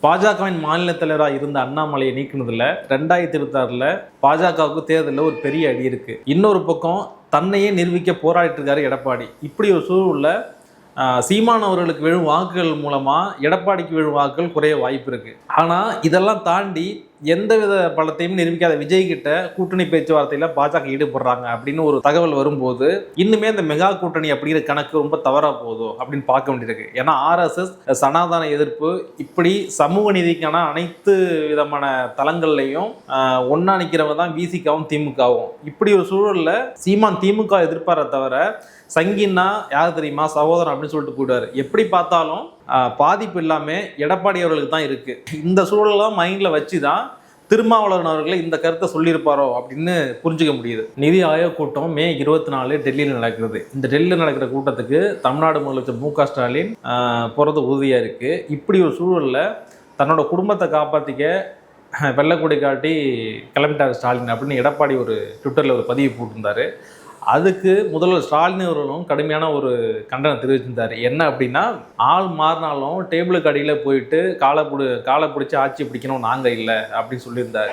பாஜகவின் மாநில தலைவராக இருந்த அண்ணாமலையை நீக்கினதுல 2026ல் பாஜகவுக்கு தேர்தலில் ஒரு பெரிய அடி இருக்கு. இன்னொரு பக்கம் தன்னையே நிரூபிக்க போராடிட்டு இருக்காரு எடப்பாடி. இப்படி ஒரு சூழல்ல சீமான் அவர்களுக்கு விழும் வாக்குகள் மூலமா எடப்பாடிக்கு விழும் வாக்குகள் குறைய வாய்ப்பு இருக்கு. ஆனா இதெல்லாம் தாண்டி எந்தவித பலத்தையும் நிரூபிக்காத விஜய் கிட்ட கூட்டணி பேச்சுவார்த்தையில பாஜக ஈடுபடுறாங்க அப்படின்னு ஒரு தகவல் வரும்போது இன்னுமே இந்த மெகா கூட்டணி அப்படிங்கிற கணக்கு ரொம்ப தவறா போதும் அப்படின்னு பார்க்க வேண்டியிருக்கு. ஏன்னா RSS சனாதன எதிர்ப்பு இப்படி சமூக நீதிக்கான அனைத்து விதமான தளங்கள்லையும் ஒன்னா நிக்கிறவங்க தான் விசிகாவும் திமுகவும். இப்படி ஒரு சூழல்ல சீமான் திமுக எதிர்ப்பார தவிர சங்கின்னா யார் தெரியுமா சகோதரன் அப்படின்னு சொல்லிட்டு போயிடுவாரு. எப்படி பார்த்தாலும் பாதிப்பு இல்லாம எடப்பாடி அவர்களுக்கு தான் இருக்கு. இந்த சூழலாம் மைண்ட்ல வச்சுதான் திருமாவளவன் அவர்களை இந்த கருத்தை சொல்லியிருப்பாரோ அப்படின்னு புரிஞ்சுக்க முடியுது. நிதி ஆயோக் கூட்டம் மே 24 டெல்லியில் நடக்கிறது. இந்த டெல்லியில் நடக்கிற கூட்டத்துக்கு தமிழ்நாடு முதலமைச்சர் மு க ஸ்டாலின் போகிறது உறுதியாக இருக்கு. இப்படி ஒரு சூழல்ல தன்னோட குடும்பத்தை காப்பாற்றிக்க வெள்ளக்கொடி காட்டி கிளம்பிட்டார் ஸ்டாலின் அப்படின்னு எடப்பாடி ஒரு ட்விட்டரில் ஒரு பதிவு போட்டிருந்தாரு. அதுக்கு முதல்வர் ஸ்டாலின் அவர்களும் கடுமையான ஒரு கண்டனம் தெரிவிச்சிருந்தார். என்ன அப்படின்னா, ஆள் மாறினாலும் டேபிளுக்கு அடியில் போயிட்டு காலை பிடிச்சி ஆட்சி பிடிக்கணும் நாங்கள் இல்லை அப்படின்னு சொல்லியிருந்தார்.